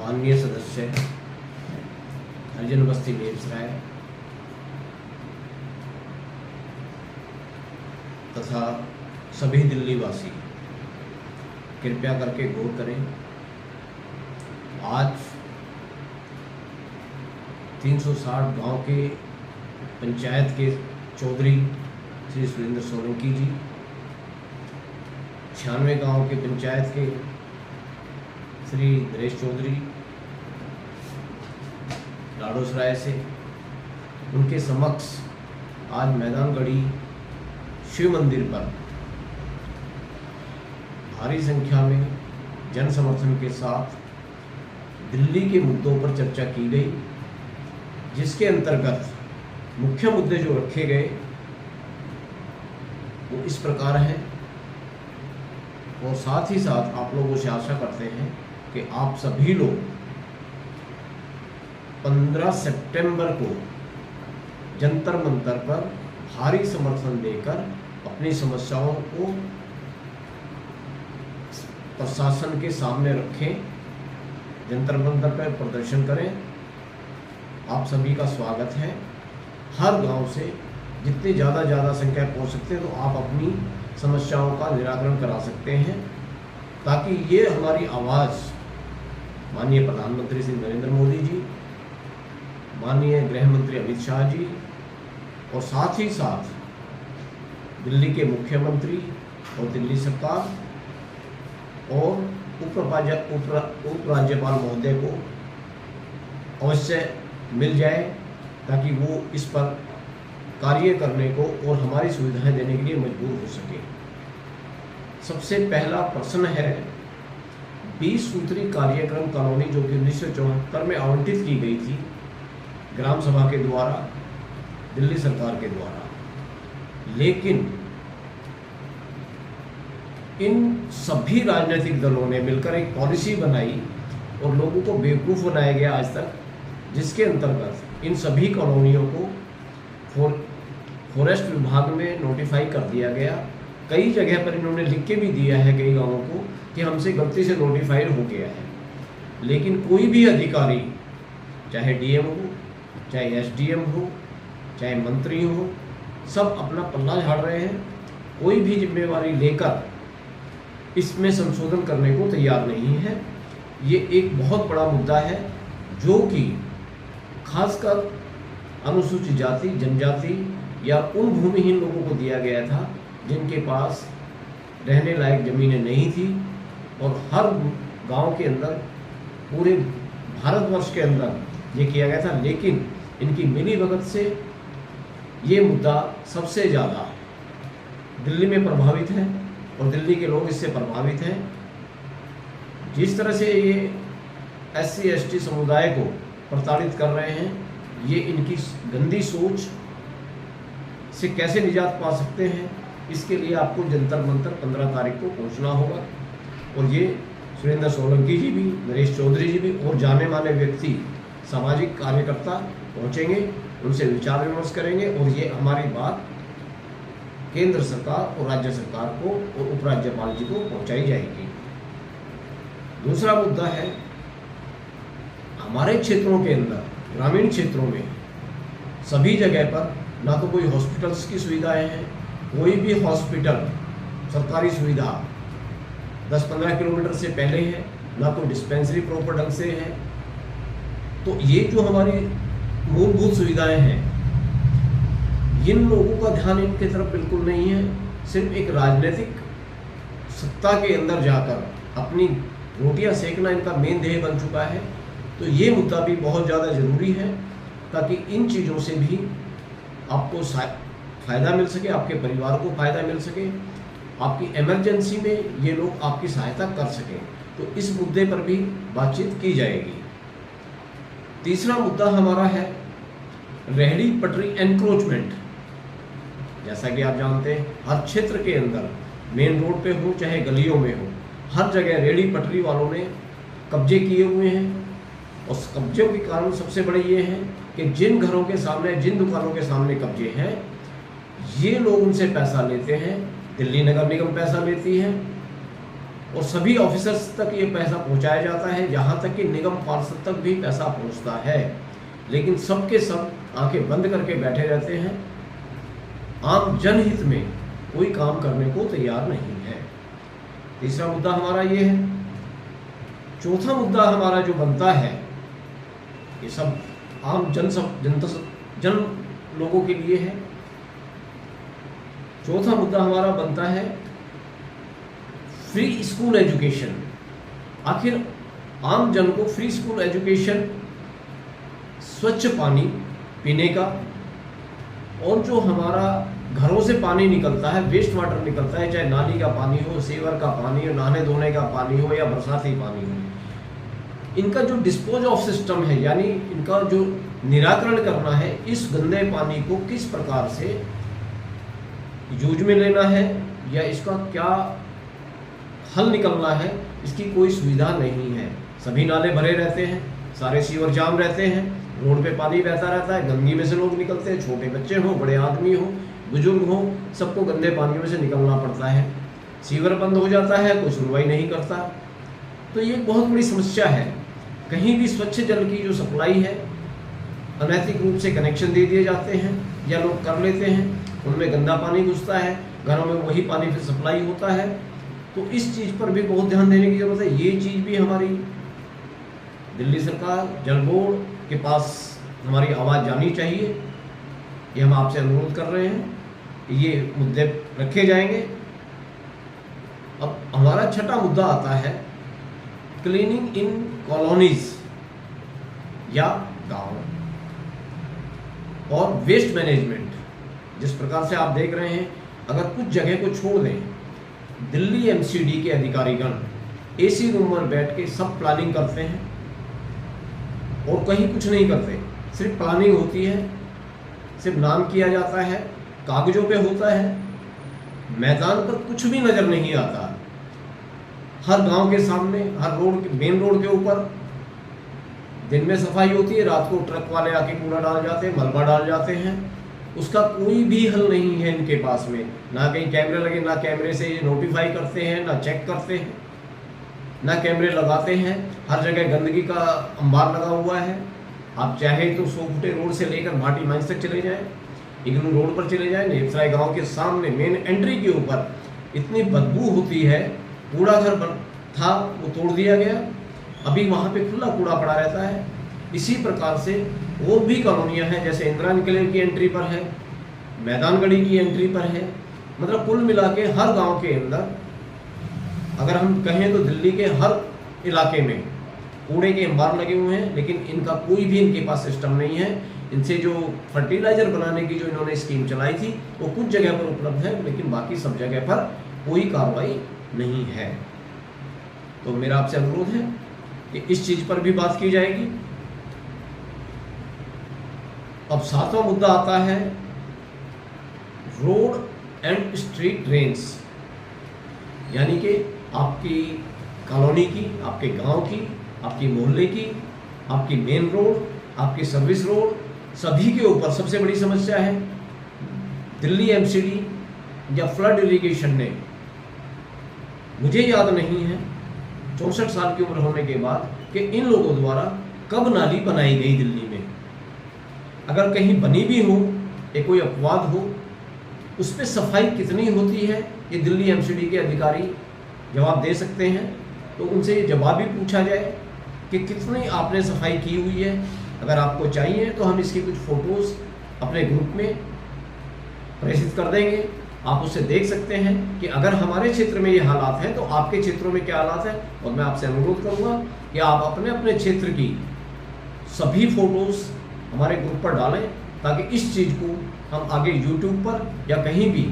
माननीय सदस्य हरिजन बस्ती बेगूसराय तथा सभी दिल्ली वासी कृपया करके गौर करें। आज 360 गांव के पंचायत के चौधरी श्री सुरेंद्र सोलंकी जी, 96 गांव के पंचायत के श्री नरेश चौधरी लाडोसराय से, उनके समक्ष आज मैदान गढ़ी शिव मंदिर पर भारी संख्या में जन समर्थन के साथ दिल्ली के मुद्दों पर चर्चा की गई, जिसके अंतर्गत मुख्य मुद्दे जो रखे गए वो इस प्रकार हैं। और साथ ही साथ आप लोगों से आशा करते हैं कि आप सभी लोग 15 सितंबर को जंतर मंतर पर भारी समर्थन देकर अपनी समस्याओं को प्रशासन के सामने रखें, जंतर मंतर पर प्रदर्शन करें। आप सभी का स्वागत है। हर गांव से जितनी ज़्यादा संख्या पहुंच सकते हैं तो आप अपनी समस्याओं का निराकरण करा सकते हैं, ताकि ये हमारी आवाज़ माननीय प्रधानमंत्री श्री नरेंद्र मोदी जी, माननीय गृह मंत्री अमित शाह जी और साथ ही साथ दिल्ली के मुख्यमंत्री और दिल्ली सरकार और उप राज्यपाल महोदय को अवश्य मिल जाए, ताकि वो इस पर कार्य करने को और हमारी सुविधाएं देने के लिए मजबूर हो सके। सबसे पहला प्रश्न है 20 सूत्री कार्यक्रम कॉलोनी, जो कि 1974 में आवंटित की गई थी ग्राम सभा के द्वारा, दिल्ली सरकार के द्वारा, लेकिन इन सभी राजनीतिक दलों ने मिलकर एक पॉलिसी बनाई और लोगों को बेवकूफ़ बनाया गया आज तक, जिसके अंतर्गत इन सभी कॉलोनियों को फॉरेस्ट विभाग में नोटिफाई कर दिया गया। कई जगह पर इन्होंने लिख के भी दिया है कई गांवों को कि हमसे गलती से नोटिफाइड हो गया है, लेकिन कोई भी अधिकारी, चाहे डीएम हो, चाहे एसडीएम हो, चाहे मंत्री हो, सब अपना पल्ला झाड़ रहे हैं। कोई भी जिम्मेवारी लेकर इसमें संशोधन करने को तैयार नहीं है। ये एक बहुत बड़ा मुद्दा है जो कि खासकर अनुसूचित जाति, जनजाति या उन भूमिहीन लोगों को दिया गया था जिनके पास रहने लायक ज़मीनें नहीं थी, और हर गांव के अंदर, पूरे भारतवर्ष के अंदर ये किया गया था। लेकिन इनकी मिलीभगत से ये मुद्दा सबसे ज़्यादा दिल्ली में प्रभावित है और दिल्ली के लोग इससे प्रभावित हैं। जिस तरह से ये SC ST समुदाय को प्रताड़ित कर रहे हैं, ये इनकी गंदी सोच से कैसे निजात पा सकते हैं, इसके लिए आपको जंतर मंतर 15 तारीख को पहुंचना होगा। और ये सुरेंद्र सोलंकी जी भी, नरेश चौधरी जी भी और जाने माने व्यक्ति, सामाजिक कार्यकर्ता पहुंचेंगे, उनसे विचार विमर्श करेंगे और ये हमारी बात केंद्र सरकार और राज्य सरकार को और उपराज्यपाल जी को पहुंचाई जाएगी। दूसरा मुद्दा है, हमारे क्षेत्रों के अंदर, ग्रामीण क्षेत्रों में सभी जगह पर ना तो कोई हॉस्पिटल्स की सुविधाएं हैं, कोई भी हॉस्पिटल सरकारी सुविधा 10-15 किलोमीटर से पहले है, ना कोई डिस्पेंसरी प्रॉपर ढंग से है। तो ये जो हमारी मूलभूत सुविधाएं हैं, इन लोगों का ध्यान इनके तरफ बिल्कुल नहीं है। सिर्फ एक राजनीतिक सत्ता के अंदर जाकर अपनी रोटियां सेकना इनका मेन ध्येय बन चुका है। तो ये मुद्दा भी बहुत ज़्यादा ज़रूरी है, ताकि इन चीज़ों से भी आपको फ़ायदा मिल सके, आपके परिवार को फ़ायदा मिल सके, आपकी इमरजेंसी में ये लोग आपकी सहायता कर सकें। तो इस मुद्दे पर भी बातचीत की जाएगी। तीसरा मुद्दा हमारा है रेहड़ी पटरी एनक्रोचमेंट। जैसा कि आप जानते हैं, हर क्षेत्र के अंदर, मेन रोड पे हो चाहे गलियों में हो, हर जगह रेहड़ी पटरी वालों ने कब्जे किए हुए हैं। और कब्जों के कारण सबसे बड़े ये हैं कि जिन घरों के सामने, जिन दुकानों के सामने कब्जे हैं, ये लोग उनसे पैसा लेते हैं। दिल्ली नगर निगम पैसा लेती है, और सभी ऑफिसर्स तक ये पैसा पहुंचाया जाता है, यहाँ तक कि निगम पार्षद तक भी पैसा पहुंचता है। लेकिन सब के सब आंखें बंद करके बैठे रहते हैं, आम जनहित में कोई काम करने को तैयार नहीं है। तीसरा मुद्दा हमारा ये है। चौथा मुद्दा हमारा जो बनता है, ये सब आम जन लोगों के लिए है। चौथा मुद्दा हमारा बनता है फ्री स्कूल एजुकेशन। आखिर आम जन को फ्री स्कूल एजुकेशन, स्वच्छ पानी पीने का, और जो हमारा घरों से पानी निकलता है, वेस्ट वाटर निकलता है, चाहे नाली का पानी हो, सीवर का पानी हो, नहाने धोने का पानी हो या बरसाती पानी हो, इनका जो डिस्पोज ऑफ सिस्टम है, यानी इनका जो निराकरण करना है, इस गंदे पानी को किस प्रकार से यूज में लेना है या इसका क्या हल निकलना है, इसकी कोई सुविधा नहीं है। सभी नाले भरे रहते हैं, सारे सीवर जाम रहते हैं, रोड पे पानी बहता रहता है, गंदगी में से लोग निकलते हैं, छोटे बच्चे हों, बड़े आदमी हों, बुजुर्ग हों, सबको गंदे पानियों में से निकलना पड़ता है। सीवर बंद हो जाता है, कोई सुनवाई नहीं करता। तो ये बहुत बड़ी समस्या है। कहीं भी स्वच्छ जल की जो सप्लाई है, अनैतिक रूप से कनेक्शन दे दिए जाते हैं या लोग कर लेते हैं, उनमें गंदा पानी घुसता है, घरों में वही पानी फिर सप्लाई होता है। तो इस चीज़ पर भी बहुत ध्यान देने की जरूरत है। ये चीज़ भी हमारी दिल्ली सरकार, जल बोर्ड के पास हमारी आवाज़ जानी चाहिए। ये हम आपसे अनुरोध कर रहे हैं, ये मुद्दे रखे जाएंगे। अब हमारा छठा मुद्दा आता है क्लीनिंग इन कॉलोनीज या गांव और वेस्ट मैनेजमेंट। जिस प्रकार से आप देख रहे हैं, अगर कुछ जगह को छोड़ दें, दिल्ली एमसीडी के अधिकारीगण एसी रूम में बैठ के सब प्लानिंग करते हैं और कहीं कुछ नहीं करते, सिर्फ प्लानिंग होती है, सिर्फ नाम किया जाता है, कागजों पे होता है, मैदान पर कुछ भी नज़र नहीं आता। हर गांव के सामने, हर रोड, मेन रोड के ऊपर दिन में सफाई होती है, रात को ट्रक वाले आके कूड़ा डाल जाते हैं, मलबा डाल जाते हैं। उसका कोई भी हल नहीं है इनके पास में। ना कहीं कैमरे लगे, ना कैमरे से ये नोटिफाई करते हैं, ना चेक करते हैं, ना कैमरे लगाते हैं। हर जगह गंदगी का अंबार लगा हुआ है। आप चाहे तो 100 फुटे रोड से लेकर भाटी माइंस तक चले जाएं, इग्नू रोड पर चले जाएं, नेपसराय गांव के सामने मेन एंट्री के ऊपर इतनी बदबू होती है। कूड़ा घर था, वो तोड़ दिया गया, अभी वहाँ पे खुला कूड़ा पड़ा रहता है। इसी प्रकार से और भी कॉलोनियाँ हैं, जैसे इंदिरा निकलेर की एंट्री पर है, मैदानगढ़ी की एंट्री पर है। मतलब कुल मिला के हर गाँव के अंदर, अगर हम कहें तो दिल्ली के हर इलाके में कूड़े के अंबार लगे हुए हैं, लेकिन इनका कोई भी इनके पास सिस्टम नहीं है। इनसे जो फर्टिलाइजर बनाने की जो इन्होंने स्कीम चलाई थी, वो कुछ जगह पर उपलब्ध है, लेकिन बाकी सब जगह पर कोई कार्रवाई नहीं है। तो मेरा आपसे अनुरोध है कि इस चीज़ पर भी बात की जाएगी। अब 7वां मुद्दा आता है रोड एंड स्ट्रीट ड्रेन्स, यानी कि आपकी कॉलोनी की, आपके गांव की, आपकी मोहल्ले की, आपकी मेन रोड, आपकी सर्विस रोड, सभी के ऊपर सबसे बड़ी समस्या है। दिल्ली एमसीडी या फ्लड इरिगेशन ने, मुझे याद नहीं है 64 साल की उम्र होने के बाद, कि इन लोगों द्वारा कब नाली बनाई गई दिल्ली में। अगर कहीं बनी भी हो, या कोई अपवाद हो, उस पर सफाई कितनी होती है, ये दिल्ली एमसीडी के अधिकारी जवाब दे सकते हैं। तो उनसे ये जवाब भी पूछा जाए कि कितनी आपने सफाई की हुई है। अगर आपको चाहिए तो हम इसकी कुछ फ़ोटोज़ अपने ग्रुप में प्रेषित कर देंगे, आप उससे देख सकते हैं कि अगर हमारे क्षेत्र में ये हालात हैं तो आपके क्षेत्रों में क्या हालात हैं। और मैं आपसे अनुरोध करूँगा कि आप अपने अपने क्षेत्र की सभी फ़ोटोज़ हमारे ग्रुप पर डालें, ताकि इस चीज़ को हम आगे यूट्यूब पर या कहीं भी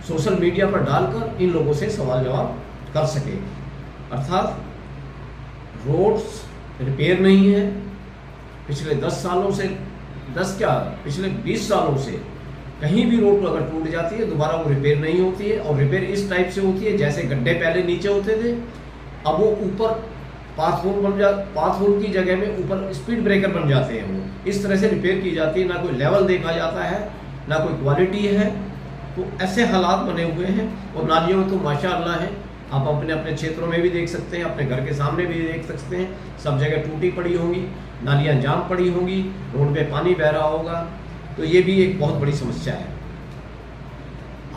सोशल मीडिया पर डालकर इन लोगों से सवाल जवाब कर सकें। अर्थात रोड्स रिपेयर नहीं है, पिछले 10 सालों से, पिछले 20 सालों से कहीं भी रोड अगर टूट जाती है दोबारा वो रिपेयर नहीं होती है। और रिपेयर इस टाइप से होती है, जैसे गड्ढे पहले नीचे होते थे, अब वो ऊपर पाथ होल की जगह में ऊपर स्पीड ब्रेकर बन जाते हैं। वो इस तरह से रिपेयर की जाती है, ना कोई लेवल देखा जाता है, ना कोई क्वालिटी है। तो ऐसे हालात बने हुए हैं। और नालियों में तो माशाअल्लाह है आप अपने अपने क्षेत्रों में भी देख सकते हैं, अपने घर के सामने भी देख सकते हैं, सब जगह टूटी पड़ी होंगी, नालियाँ जाम पड़ी होंगी, रोड पे पानी बह रहा होगा। तो ये भी एक बहुत बड़ी समस्या है।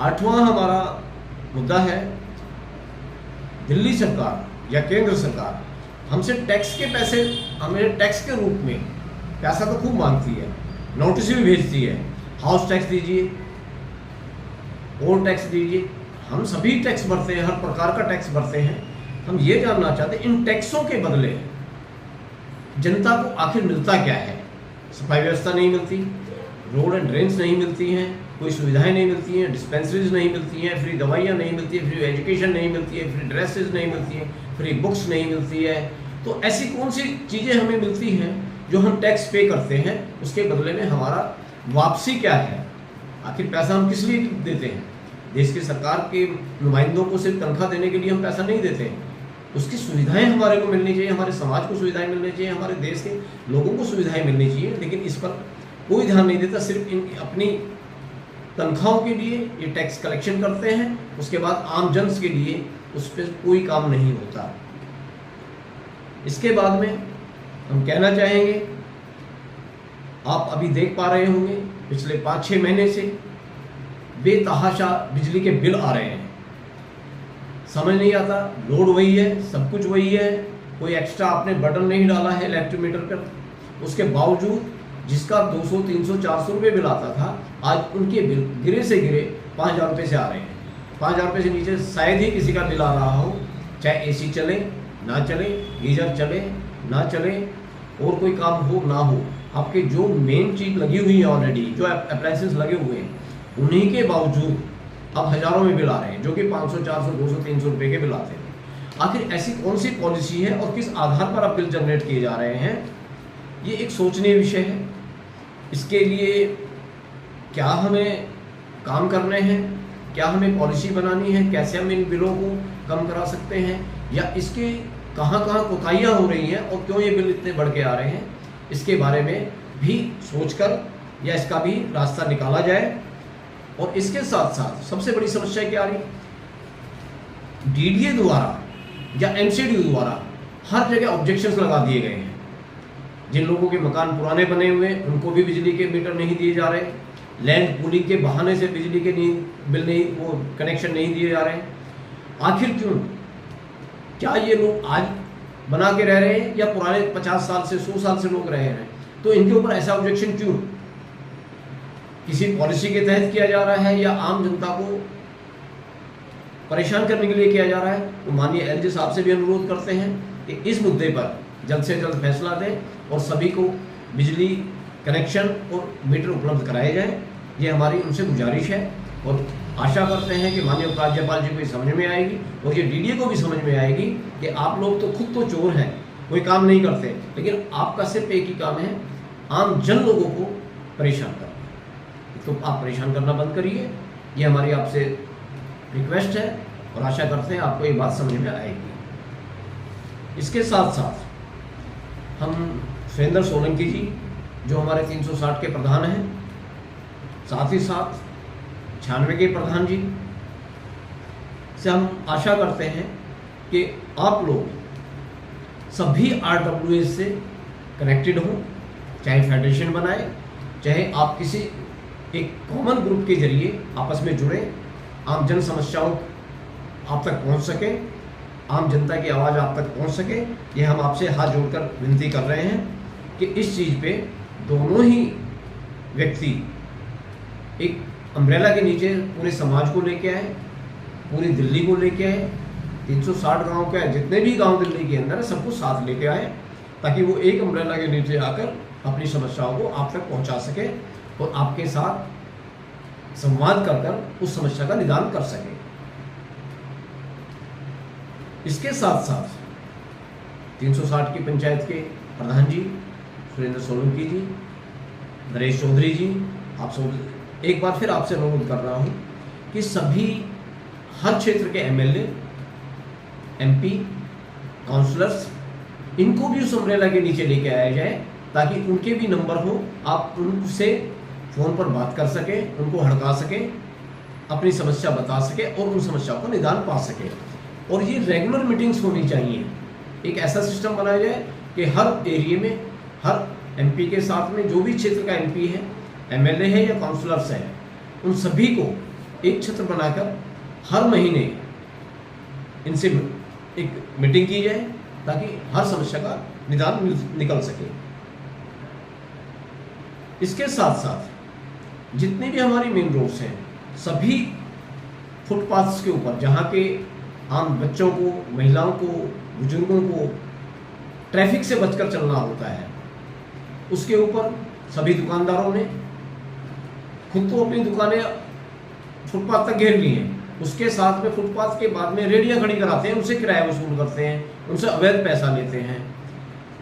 8वां हमारा मुद्दा है, दिल्ली सरकार या केंद्र सरकार हमसे टैक्स के पैसे, हमें टैक्स के रूप में पैसा तो खूब मांगती है, नोटिस भी भेजती है, हाउस टैक्स दीजिए, और टैक्स दीजिए। हम सभी टैक्स भरते हैं, हर प्रकार का टैक्स भरते हैं। हम ये जानना चाहते हैं इन टैक्सों के बदले जनता को आखिर मिलता क्या है। सफाई व्यवस्था नहीं मिलती, रोड एंड ड्रेन्स नहीं मिलती हैं, कोई सुविधाएं नहीं मिलती हैं, डिस्पेंसरीज नहीं मिलती हैं, फ्री दवाइयाँ नहीं मिलती है, फ्री एजुकेशन नहीं मिलती है, फ्री ड्रेसेस नहीं मिलती हैं, फ्री बुक्स नहीं मिलती है। तो ऐसी कौन सी चीज़ें हमें मिलती हैं जो हम टैक्स पे करते हैं, उसके बदले में हमारा वापसी क्या है? आखिर पैसा हम किस लिए देते हैं? देश की सरकार के नुमाइंदों को सिर्फ तनख्वाह देने के लिए हम पैसा नहीं देते हैं, उसकी सुविधाएं हमारे को मिलनी चाहिए, हमारे समाज को सुविधाएं मिलनी चाहिए, हमारे देश के लोगों को सुविधाएं मिलनी चाहिए। लेकिन इस पर कोई ध्यान नहीं देता, सिर्फ इन अपनी तनख्वाहों के लिए ये टैक्स कलेक्शन करते हैं, उसके बाद आम जन के लिए उस पर कोई काम नहीं होता। इसके बाद में हम कहना चाहेंगे, आप अभी देख पा रहे होंगे पिछले 5-6 महीने से बेतहाशा बिजली के बिल आ रहे हैं। समझ नहीं आता, लोड वही है, सब कुछ वही है, कोई एक्स्ट्रा आपने बटन नहीं डाला है इलेक्ट्रिक मीटर पर, उसके बावजूद जिसका 200, 300, 400 रुपये बिल आता था, आज उनके बिल गिरे से गिरे 5,000 रुपये से आ रहे हैं। 5,000 रुपये से नीचे शायद ही किसी का बिल आ रहा हो, चाहे एसी चले ना चले, गीजर चले ना चले, और कोई काम हो ना हो, आपके जो मेन चीज़ लगी हुई है ऑलरेडी, जो अप्लायंसेस लगे हुए हैं, उन्हीं के बावजूद अब हज़ारों में बिल आ रहे हैं, जो कि 500, 400, 200, 300 रुपये के बिल आते हैं। आखिर ऐसी कौन सी पॉलिसी है और किस आधार पर अब बिल जनरेट किए जा रहे हैं? ये एक सोचनीय विषय है। इसके लिए क्या हमें काम करने हैं, क्या हमें पॉलिसी बनानी है, कैसे हम इन बिलों को कम करा सकते हैं, या इसके कहाँ कहाँ कोताहियाँ हो रही हैं और क्यों ये बिल इतने बढ़ के आ रहे हैं, इसके बारे में भी सोचकर या इसका भी रास्ता निकाला जाए। और इसके साथ साथ सबसे बड़ी समस्या क्या आ रही, डीडीए द्वारा या एमसीडी द्वारा हर जगह ऑब्जेक्शंस लगा दिए गए हैं। जिन लोगों के मकान पुराने बने हुए हैं उनको भी बिजली के मीटर नहीं दिए जा रहे, लैंड पूलिंग के बहाने से बिजली के बिल नहीं, वो कनेक्शन नहीं दिए जा रहे हैं। आखिर क्यों? क्या ये लोग आज बना के रह रहे हैं या पुराने 50 साल से 100 साल से लोग रहे हैं? तो इनके ऊपर ऐसा ऑब्जेक्शन क्यों? किसी पॉलिसी के तहत किया जा रहा है या आम जनता को परेशान करने के लिए किया जा रहा है? तो माननीय एलजी साहब से भी अनुरोध करते हैं कि इस मुद्दे पर जल्द से जल्द फैसला दें और सभी को बिजली कनेक्शन और मीटर उपलब्ध कराए जाएं। ये हमारी उनसे गुजारिश है और आशा करते हैं कि माननीय उपराज्यपाल जी को ये समझ में आएगी और ये डीडीए को भी समझ में आएगी कि आप लोग तो खुद तो चोर हैं, कोई काम नहीं करते, लेकिन आपका सिर्फ एक ही काम है, आम जन लोगों को परेशान करना। तो आप परेशान करना बंद करिए, ये हमारी आपसे रिक्वेस्ट है और आशा करते हैं आपको ये बात समझ में आएगी। इसके साथ साथ हम सुरेंद्र सोलंकी जी जो हमारे 360 के प्रधान हैं, साथ ही साथ 96 के प्रधान जी से हम आशा करते हैं कि आप लोग सभी RWA से कनेक्टेड हों, चाहे फेडरेशन बनाए, चाहे आप किसी एक कॉमन ग्रुप के जरिए आपस में जुड़े, आम जन समस्याओं आप तक पहुंच सके, आम जनता की आवाज़ आप तक पहुंच सके। ये हम आपसे हाथ जोड़कर विनती कर रहे हैं कि इस चीज़ पे दोनों ही व्यक्ति एक अम्ब्रेला के नीचे पूरे समाज को लेके आए, पूरी दिल्ली को लेके आए, 360 गांव के जितने भी गांव दिल्ली के अंदर है सबको साथ लेके आए, ताकि वो एक अम्ब्रेला के नीचे आकर अपनी समस्याओं को आप तक पहुंचा सके और आपके साथ संवाद कर उस समस्या का निदान कर सके। इसके साथ साथ 360 की पंचायत के प्रधान जी सुरेंद्र सोलंकी जी, नरेश चौधरी जी, आप सब एक बार फिर आपसे अनुरोध कर रहा हूं कि सभी हर क्षेत्र के MLA, MP, काउंसलर्स, इनको भी उस अम्ब्रेला के नीचे लेके आया जाए ताकि उनके भी नंबर हो, आप उनसे फ़ोन पर बात कर सकें, उनको हड़का सकें, अपनी समस्या बता सकें और उन समस्याओं का निदान पा सकें। और ये रेगुलर मीटिंग्स होनी चाहिए। एक ऐसा सिस्टम बनाया जाए कि हर एरिया में, हर एमपी के साथ में जो भी क्षेत्र का एमपी है, एमएलए है या काउंसलर्स है, उन सभी को एक छत्र बनाकर हर महीने इनसे एक मीटिंग की जाए ताकि हर समस्या का निदान निकल सके। इसके साथ साथ जितने भी हमारी मेन रोड्स हैं, सभी फुटपाथ्स के ऊपर जहाँ के आम बच्चों को, महिलाओं को, बुजुर्गों को ट्रैफिक से बचकर चलना होता है, उसके ऊपर सभी दुकानदारों ने खुद तो अपनी दुकानें फुटपाथ तक घेर ली हैं, उसके साथ में फुटपाथ के बाद में रेहड़ियाँ खड़ी कराते हैं, उनसे किराया वसूल करते हैं, उनसे अवैध पैसा लेते हैं।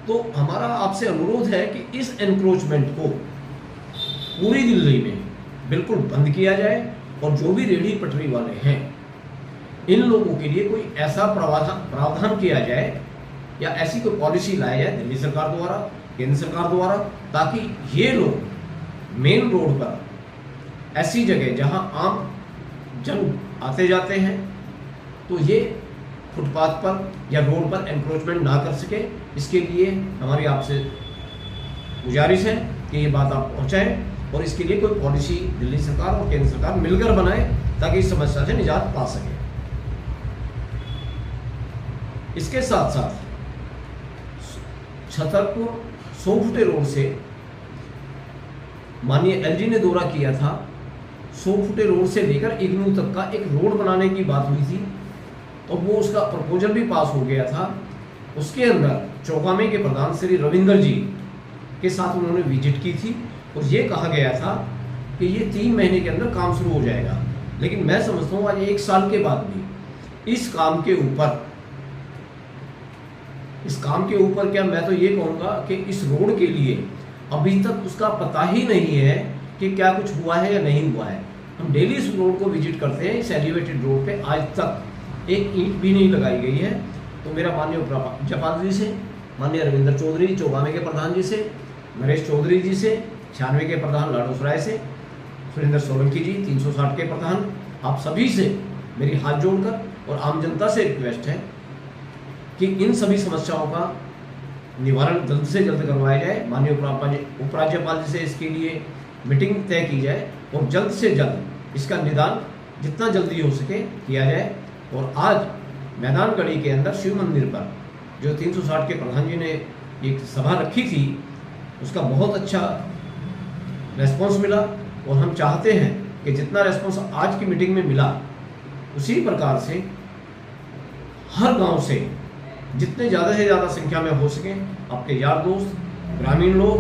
तो हमारा आपसे अनुरोध है कि इस एनक्रोचमेंट को पूरी दिल्ली में बिल्कुल बंद किया जाए और जो भी रेहड़ी पटरी वाले हैं, इन लोगों के लिए कोई ऐसा प्रावधान किया जाए या ऐसी कोई पॉलिसी लाया जाए दिल्ली सरकार द्वारा, केंद्र सरकार द्वारा, ताकि ये लोग मेन रोड पर, ऐसी जगह जहां आम जन आते जाते हैं, तो ये फुटपाथ पर या रोड पर एनक्रोचमेंट ना कर सके। इसके लिए हमारी आपसे गुजारिश है कि ये बात आप पहुंचाएं और इसके लिए कोई पॉलिसी दिल्ली सरकार और केंद्र सरकार मिलकर बनाए ताकि इस समस्या से निजात पा सके। इसके साथ साथ छतरपुर 100 फुटे रोड से माननीय एलजी ने दौरा किया था, 100 फुटे रोड से लेकर इग्नू तक का एक रोड बनाने की बात हुई थी और वो उसका प्रपोजल भी पास हो गया था। उसके अंदर चौगामे के प्रधान श्री रविंदर जी के साथ उन्होंने विजिट की थी और ये कहा गया था कि ये 3 महीने के अंदर काम शुरू हो जाएगा। लेकिन मैं समझता हूँ आज 1 साल के बाद भी इस काम के ऊपर क्या, मैं तो ये कहूँगा कि इस रोड के लिए अभी तक उसका पता ही नहीं है कि क्या कुछ हुआ है या नहीं हुआ है। हम डेली इस रोड को विजिट करते हैं, इस एलिवेटेड रोड पे आज तक एक ईंट भी नहीं लगाई गई है। तो मेरा माननीय उपराज्यपाल जी से, माननीय रविंद्र चौधरी चौगामे के प्रधान जी से, नरेश चौधरी जी से, 96 के प्रधान लाडोसराय से, सुरेंद्र सोलंकी जी 360 के प्रधान, आप सभी से मेरी हाथ जोड़कर और आम जनता से रिक्वेस्ट है कि इन सभी समस्याओं का निवारण जल्द से जल्द करवाया जाए। माननीय उपराज्यपाल जी से इसके लिए मीटिंग तय की जाए और जल्द से जल्द इसका निदान जितना जल्दी हो सके किया जाए। और आज मैदान गढ़ी के अंदर शिव मंदिर पर जो 360 के प्रधान जी ने एक सभा रखी थी, उसका बहुत अच्छा रेस्पॉन्स मिला और हम चाहते हैं कि जितना रेस्पॉन्स आज की मीटिंग में मिला, उसी प्रकार से हर गांव से जितने ज़्यादा से ज़्यादा संख्या में हो सके आपके यार दोस्त, ग्रामीण लोग